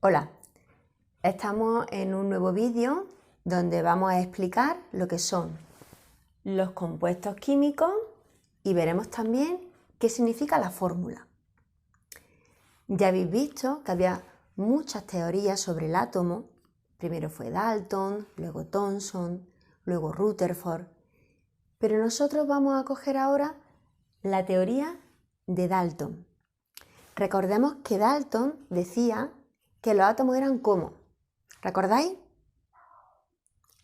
Hola, estamos en un nuevo vídeo donde vamos a explicar lo que son los compuestos químicos y veremos también qué significa la fórmula. Ya habéis visto que había muchas teorías sobre el átomo. Primero fue Dalton, luego Thomson, luego Rutherford. Pero nosotros vamos a coger ahora la teoría de Dalton. Recordemos que Dalton decía que los átomos eran ¿cómo? ¿Recordáis?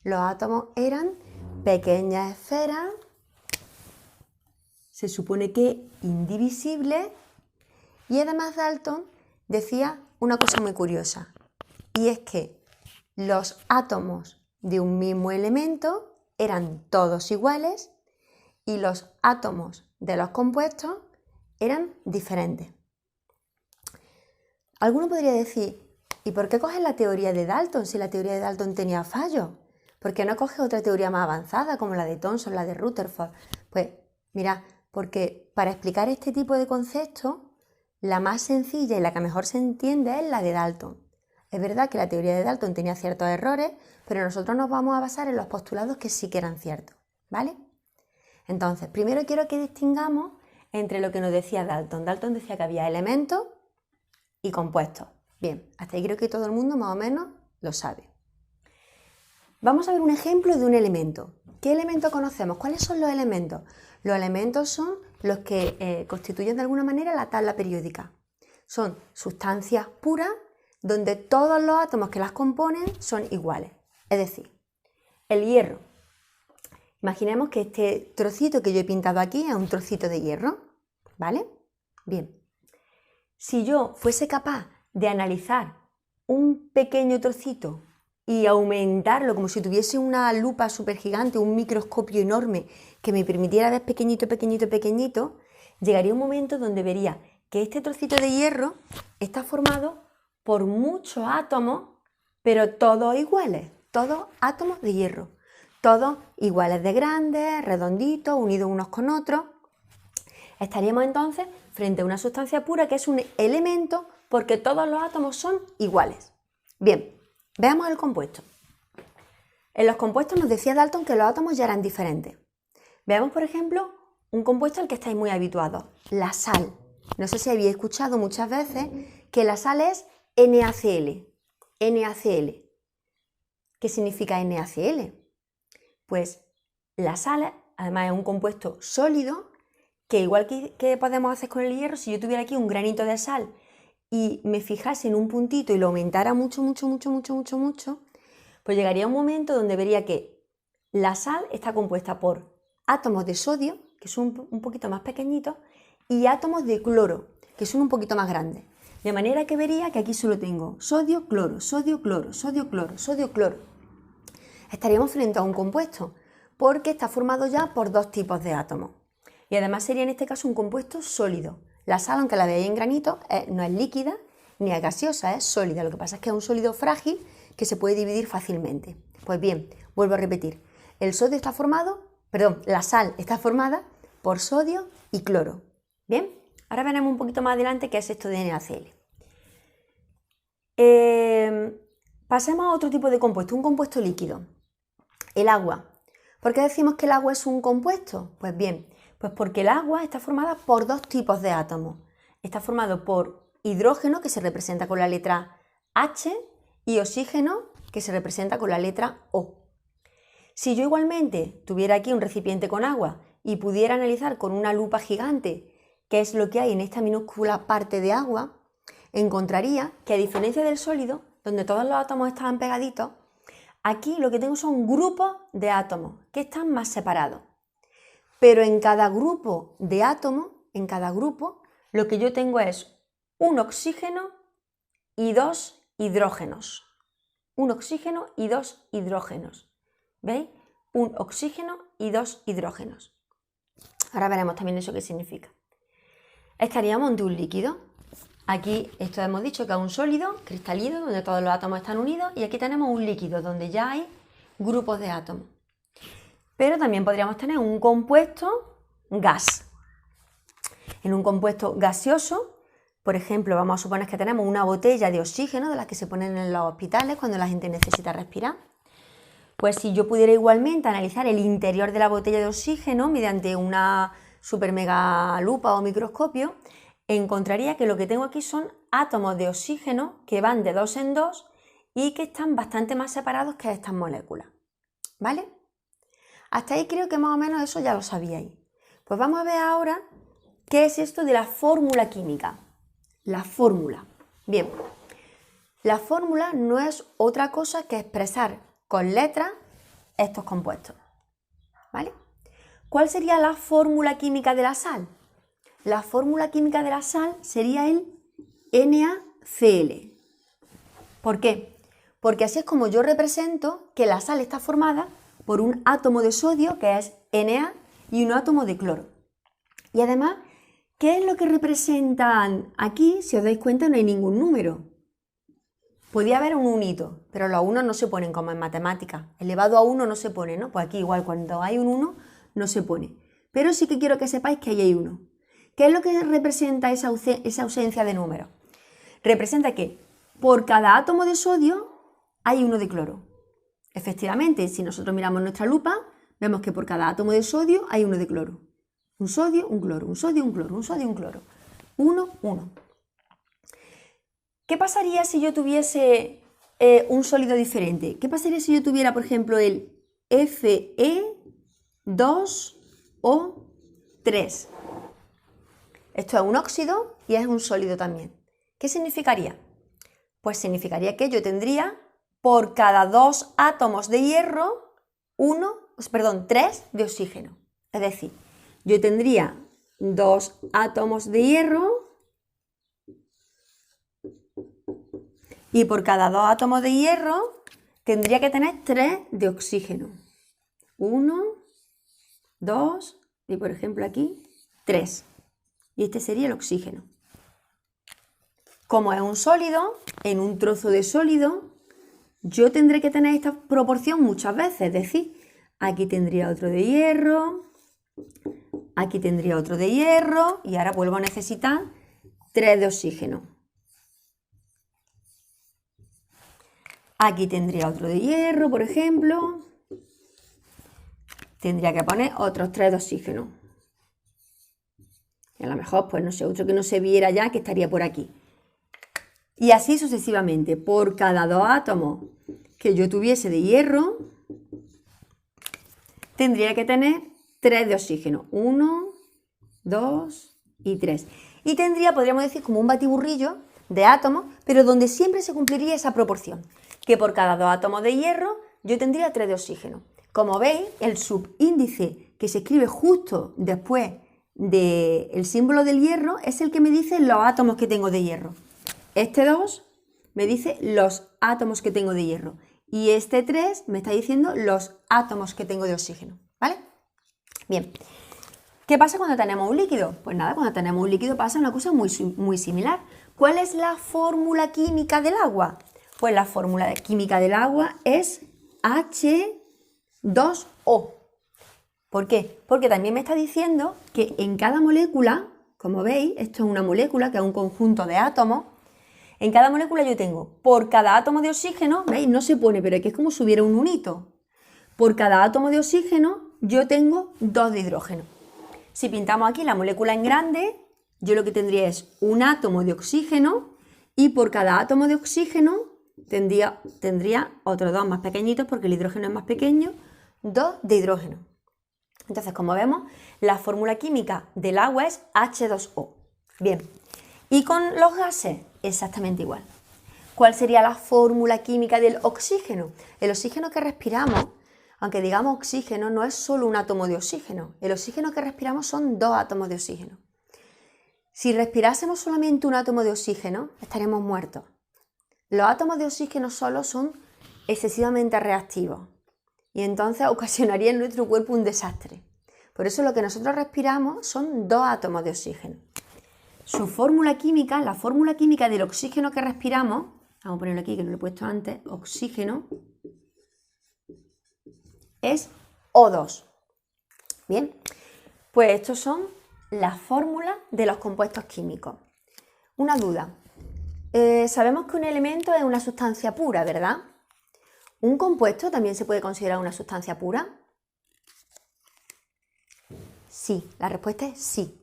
Los átomos eran pequeñas esferas, se supone que indivisibles, y además Dalton decía una cosa muy curiosa, y es que los átomos de un mismo elemento eran todos iguales y los átomos de los compuestos eran diferentes. Alguno podría decir, ¿y por qué coges la teoría de Dalton si la teoría de Dalton tenía fallos? ¿Por qué no coges otra teoría más avanzada como la de Thomson, la de Rutherford? Pues mira, porque para explicar este tipo de conceptos, la más sencilla y la que mejor se entiende es la de Dalton. Es verdad que la teoría de Dalton tenía ciertos errores, pero nosotros nos vamos a basar en los postulados que sí que eran ciertos, ¿vale? Entonces, primero quiero que distingamos entre lo que nos decía Dalton. Dalton decía que había elementos y compuestos. Bien, hasta ahí creo que todo el mundo más o menos lo sabe. Vamos a ver un ejemplo de un elemento. ¿Qué elemento conocemos? ¿Cuáles son los elementos? Los elementos son los que constituyen de alguna manera la tabla periódica. Son sustancias puras donde todos los átomos que las componen son iguales. Es decir, el hierro. Imaginemos que este trocito que yo he pintado aquí es un trocito de hierro, ¿vale? Bien. Si yo fuese capaz de analizar un pequeño trocito y aumentarlo como si tuviese una lupa súper gigante, un microscopio enorme que me permitiera ver pequeñito, pequeñito, pequeñito, llegaría un momento donde vería que este trocito de hierro está formado por muchos átomos, pero todos iguales, todos átomos de hierro, todos iguales de grandes, redonditos, unidos unos con otros. Estaríamos entonces frente a una sustancia pura que es un elemento porque todos los átomos son iguales. Bien, veamos el compuesto. En los compuestos nos decía Dalton que los átomos ya eran diferentes. Veamos, por ejemplo, un compuesto al que estáis muy habituados, la sal. No sé si habéis escuchado muchas veces que la sal es NaCl. NaCl. ¿Qué significa NaCl? Pues la sal, además, es un compuesto sólido que igual que podemos hacer con el hierro, si yo tuviera aquí un granito de sal y me fijase en un puntito y lo aumentara mucho, pues llegaría un momento donde vería que la sal está compuesta por átomos de sodio, que son un poquito más pequeñitos, y átomos de cloro, que son un poquito más grandes. De manera que vería que aquí solo tengo sodio, cloro, sodio, cloro, sodio, cloro, sodio, cloro. Estaríamos frente a un compuesto, porque está formado ya por dos tipos de átomos. Y además sería en este caso un compuesto sólido. La sal, aunque la veáis en granito, no es líquida ni es gaseosa, es sólida. Lo que pasa es que es un sólido frágil que se puede dividir fácilmente. Pues bien, vuelvo a repetir. La sal está formada por sodio y cloro. Bien, ahora veremos un poquito más adelante qué es esto de NaCl. Pasemos a otro tipo de compuesto, un compuesto líquido. El agua. ¿Por qué decimos que el agua es un compuesto? Pues bien, pues porque el agua está formada por dos tipos de átomos. Está formado por hidrógeno, que se representa con la letra H, y oxígeno, que se representa con la letra O. Si yo igualmente tuviera aquí un recipiente con agua y pudiera analizar con una lupa gigante qué es lo que hay en esta minúscula parte de agua, encontraría que a diferencia del sólido, donde todos los átomos estaban pegaditos, aquí lo que tengo son grupos de átomos que están más separados. Pero en cada grupo de átomos, lo que yo tengo es un oxígeno y dos hidrógenos. Un oxígeno y dos hidrógenos. ¿Veis? Un oxígeno y dos hidrógenos. Ahora veremos también eso qué significa. Estaríamos ante un líquido. Aquí esto hemos dicho que es un sólido cristalino donde todos los átomos están unidos, y aquí tenemos un líquido donde ya hay grupos de átomos. Pero también podríamos tener un compuesto gas. En un compuesto gaseoso, por ejemplo, vamos a suponer que tenemos una botella de oxígeno de las que se ponen en los hospitales cuando la gente necesita respirar. Pues si yo pudiera igualmente analizar el interior de la botella de oxígeno mediante una super mega lupa o microscopio, encontraría que lo que tengo aquí son átomos de oxígeno que van de dos en dos y que están bastante más separados que estas moléculas. ¿Vale? Hasta ahí creo que más o menos eso ya lo sabíais. Pues vamos a ver ahora qué es esto de la fórmula química. La fórmula. Bien, la fórmula no es otra cosa que expresar con letras estos compuestos. ¿Vale? ¿Cuál sería la fórmula química de la sal? La fórmula química de la sal sería el NaCl. ¿Por qué? Porque así es como yo represento que la sal está formada por un átomo de sodio, que es Na, y un átomo de cloro. Y además, ¿qué es lo que representan aquí? Si os dais cuenta, no hay ningún número. Podía haber un unito, pero los unos no se ponen como en matemáticas. Elevado a 1 no se pone, ¿no? Pues aquí igual, cuando hay un 1 no se pone. Pero sí que quiero que sepáis que ahí hay 1. ¿Qué es lo que representa esa ausencia de números? Representa que por cada átomo de sodio hay uno de cloro. Efectivamente, si nosotros miramos nuestra lupa, vemos que por cada átomo de sodio hay uno de cloro. Un sodio, un cloro, un sodio, un cloro, un sodio, un cloro. 1, 1. ¿Qué pasaría si yo tuviese un sólido diferente? ¿Qué pasaría si yo tuviera, por ejemplo, el Fe2O3? Esto es un óxido y es un sólido también. ¿Qué significaría? Pues significaría que yo tendría por cada 2 átomos de hierro 3 de oxígeno. Es decir, yo tendría 2 átomos de hierro y por cada 2 átomos de hierro tendría que tener 3 de oxígeno. 1, 2 y por ejemplo aquí 3. Y este sería el oxígeno. Como es un sólido, en un trozo de sólido, yo tendré que tener esta proporción muchas veces. Es decir, aquí tendría otro de hierro, aquí tendría otro de hierro y ahora vuelvo a necesitar 3 de oxígeno. Aquí tendría otro de hierro, por ejemplo. Tendría que poner otros 3 de oxígeno. Y a lo mejor, pues no sé, otro que no se viera ya, que estaría por aquí. Y así sucesivamente. Por cada 2 átomos que yo tuviese de hierro, tendría que tener 3 de oxígeno. 1, 2 y 3. Y tendría, podríamos decir, como un batiburrillo de átomos, pero donde siempre se cumpliría esa proporción. Que por cada 2 átomos de hierro, yo tendría 3 de oxígeno. Como veis, el subíndice que se escribe justo después del símbolo del hierro es el que me dice los átomos que tengo de hierro. Este 2 me dice los átomos que tengo de hierro y este 3 me está diciendo los átomos que tengo de oxígeno, ¿vale? Bien, ¿qué pasa cuando tenemos un líquido? Pues nada, cuando tenemos un líquido pasa una cosa muy similar. ¿Cuál es la fórmula química del agua? Pues la fórmula química del agua es H2O. ¿Por qué? Porque también me está diciendo que en cada molécula, como veis, esto es una molécula que es un conjunto de átomos. En cada molécula yo tengo, por cada átomo de oxígeno, ¿veis? No se pone, pero aquí es como si hubiera un unito. Por cada átomo de oxígeno yo tengo 2 de hidrógeno. Si pintamos aquí la molécula en grande, yo lo que tendría es un átomo de oxígeno y por cada átomo de oxígeno tendría otros 2 más pequeñitos porque el hidrógeno es más pequeño, 2 de hidrógeno. Entonces, como vemos, la fórmula química del agua es H2O. Bien, y con los gases, exactamente igual. ¿Cuál sería la fórmula química del oxígeno? El oxígeno que respiramos, aunque digamos oxígeno, no es solo un átomo de oxígeno. El oxígeno que respiramos son 2 átomos de oxígeno. Si respirásemos solamente un átomo de oxígeno, estaríamos muertos. Los átomos de oxígeno solo son excesivamente reactivos y entonces ocasionaría en nuestro cuerpo un desastre. Por eso lo que nosotros respiramos son 2 átomos de oxígeno. Su fórmula química, la fórmula química del oxígeno que respiramos, vamos a ponerlo aquí que no lo he puesto antes, oxígeno, es O2. Bien, pues estos son las fórmulas de los compuestos químicos. una duda. Sabemos que un elemento es una sustancia pura, ¿verdad? ¿Un compuesto también se puede considerar una sustancia pura? Sí, la respuesta es sí.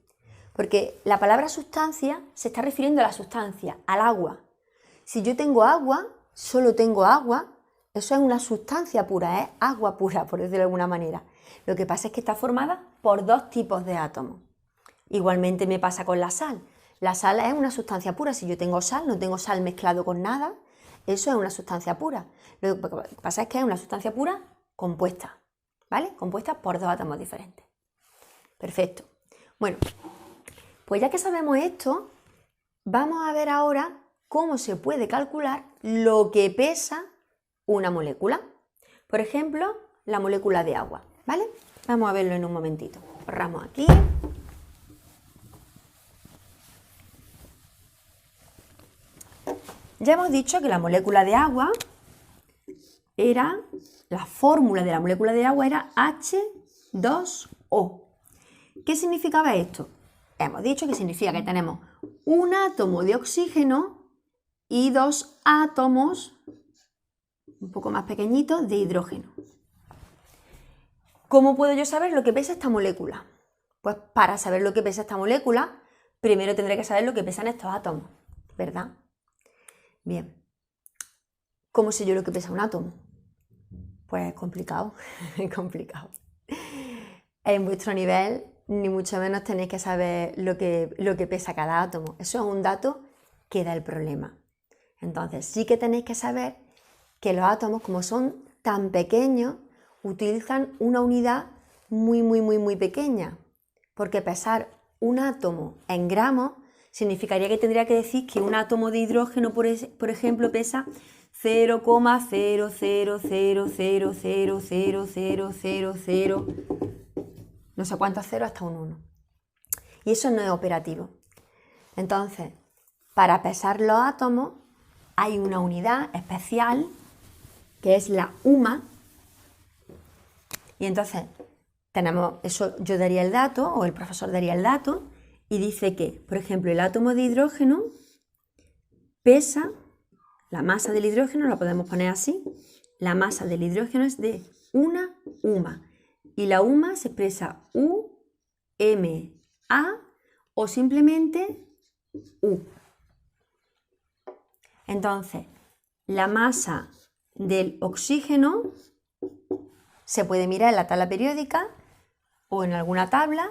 Porque la palabra sustancia se está refiriendo a la sustancia, al agua. Si yo tengo agua, solo tengo agua, eso es una sustancia pura, es agua pura, por decirlo de alguna manera. Lo que pasa es que está formada por dos tipos de átomos. Igualmente me pasa con la sal. La sal es una sustancia pura. Si yo tengo sal, no tengo sal mezclado con nada, eso es una sustancia pura. Lo que pasa es que es una sustancia pura compuesta, ¿vale? Compuesta por dos átomos diferentes. Perfecto. Bueno, pues ya que sabemos esto, vamos a ver ahora cómo se puede calcular lo que pesa una molécula. Por ejemplo, la molécula de agua, ¿vale? Vamos a verlo en un momentito. Borramos aquí. Ya hemos dicho que la molécula de agua la fórmula de la molécula de agua era H2O. ¿Qué significaba esto? Hemos dicho que significa que tenemos un átomo de oxígeno y dos átomos un poco más pequeñitos de hidrógeno. ¿Cómo puedo yo saber lo que pesa esta molécula? Pues para saber lo que pesa esta molécula, primero tendré que saber lo que pesan estos átomos, ¿verdad? Bien. ¿Cómo sé yo lo que pesa un átomo? Pues complicado, es complicado. En vuestro nivel, ni mucho menos tenéis que saber lo que pesa cada átomo. Eso es un dato que da el problema. Entonces, sí que tenéis que saber que los átomos, como son tan pequeños, utilizan una unidad muy pequeña. Porque pesar un átomo en gramos significaría que tendría que decir que un átomo de hidrógeno, por ejemplo, pesa 0,000000000, no sé cuántos ceros hasta un 1. Y eso no es operativo. Entonces, para pesar los átomos hay una unidad especial que es la UMA. Y entonces tenemos eso, yo daría el dato o el profesor daría el dato y dice que, por ejemplo, el átomo de hidrógeno pesa, la masa del hidrógeno la podemos poner así, la masa del hidrógeno es de una UMA. Y la UMA se expresa U-M-A o simplemente U. Entonces, la masa del oxígeno se puede mirar en la tabla periódica o en alguna tabla,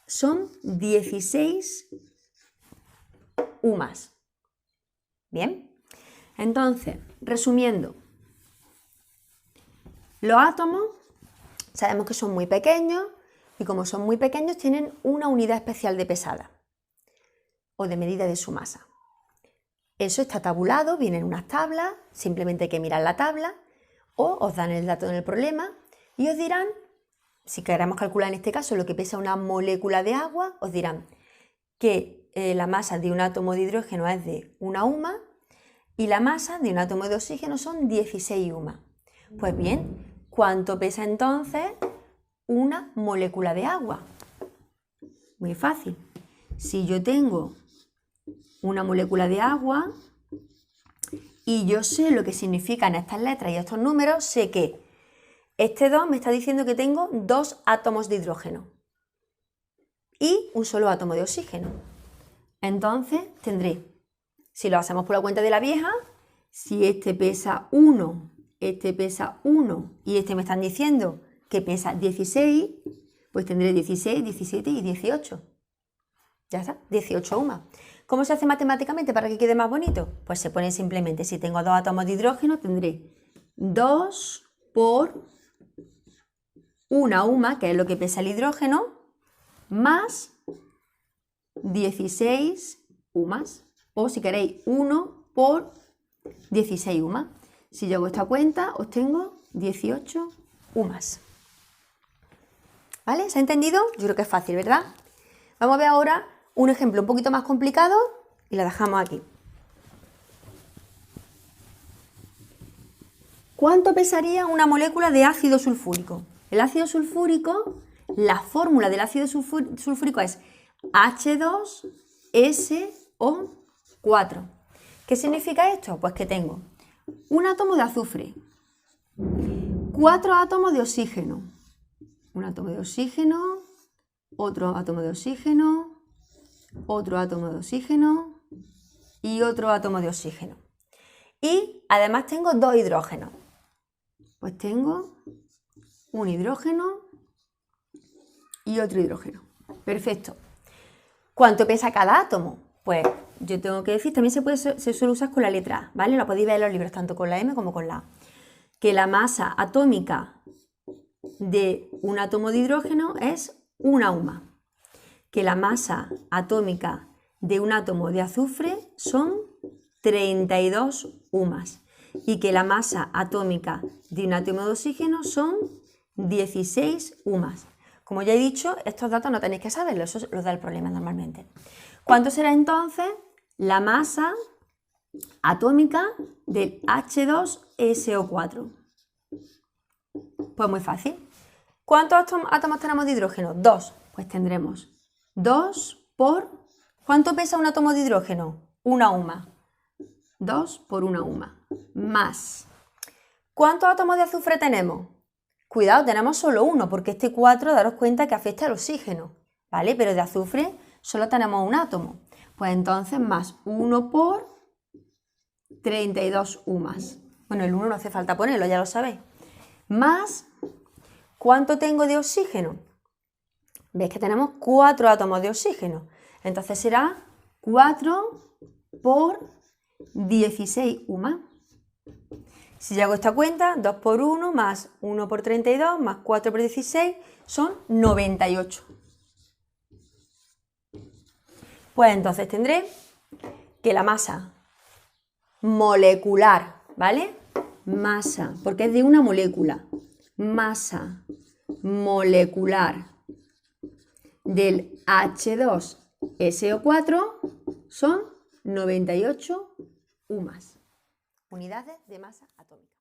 son 16 UMAs. Bien, entonces, resumiendo, los átomos sabemos que son muy pequeños y como son muy pequeños tienen una unidad especial de pesada o de medida de su masa. Eso está tabulado, viene en unas tablas, simplemente hay que mirar la tabla o os dan el dato en el problema y os dirán, si queremos calcular en este caso lo que pesa una molécula de agua, os dirán que la masa de un átomo de hidrógeno es de una UMA y la masa de un átomo de oxígeno son 16 UMA. Pues bien, ¿cuánto pesa entonces una molécula de agua? Muy fácil. Si yo tengo una molécula de agua y yo sé lo que significan estas letras y estos números, sé que este 2 me está diciendo que tengo 2 átomos de hidrógeno y un solo átomo de oxígeno. Entonces tendré, si lo hacemos por la cuenta de la vieja, si este pesa 1, este pesa 1 y este me están diciendo que pesa 16, pues tendré 16, 17 y 18. Ya está, 18 UMA. ¿Cómo se hace matemáticamente para que quede más bonito? Pues se pone simplemente, si tengo 2 átomos de hidrógeno, tendré 2 por una UMA, que es lo que pesa el hidrógeno, más 16 UMAs. O si queréis, 1 por 16 UMAs. Si yo hago esta cuenta, obtengo 18 UMAs. ¿Vale? ¿Se ha entendido? Yo creo que es fácil, ¿verdad? Vamos a ver ahora un ejemplo un poquito más complicado y lo dejamos aquí. ¿Cuánto pesaría una molécula de ácido sulfúrico? El ácido sulfúrico, la fórmula del ácido sulfúrico es H2SO3. 4. ¿Qué significa esto? Pues que tengo un átomo de azufre, 4 átomos de oxígeno, un átomo de oxígeno, otro átomo de oxígeno, otro átomo de oxígeno y otro átomo de oxígeno. Y además tengo 2 hidrógenos. Pues tengo un hidrógeno y otro hidrógeno. Perfecto. ¿Cuánto pesa cada átomo? Pues yo tengo que decir, también se suele usar con la letra A, ¿vale? Lo podéis ver en los libros, tanto con la M como con la A. Que la masa atómica de un átomo de hidrógeno es 1 UMA. Que la masa atómica de un átomo de azufre son 32 UMAs. Y que la masa atómica de un átomo de oxígeno son 16 UMAs. Como ya he dicho, estos datos no tenéis que saberlos, eso los da el problema normalmente. ¿Cuánto será entonces la masa atómica del H2SO4? Pues muy fácil. ¿Cuántos átomos tenemos de hidrógeno? 2. Pues tendremos 2 por... ¿Cuánto pesa un átomo de hidrógeno? 1 UMA. 2 por 1 UMA. Más. ¿Cuántos átomos de azufre tenemos? Cuidado, tenemos solo 1, porque este 4, daros cuenta que afecta al oxígeno, ¿vale? Pero de azufre solo tenemos un átomo. Pues entonces más 1 por 32 UMAs. Bueno, el 1 no hace falta ponerlo, ya lo sabéis. Más, ¿cuánto tengo de oxígeno? ¿Veis que tenemos 4 átomos de oxígeno? Entonces será 4 por 16 UMA. Si yo hago esta cuenta, 2 por 1 más 1 por 32 más 4 por 16 son 98. Pues entonces tendré que la masa molecular, ¿vale? Masa, porque es de una molécula. Masa molecular del H2SO4 son 98 UMAs. Unidades de masa atómica.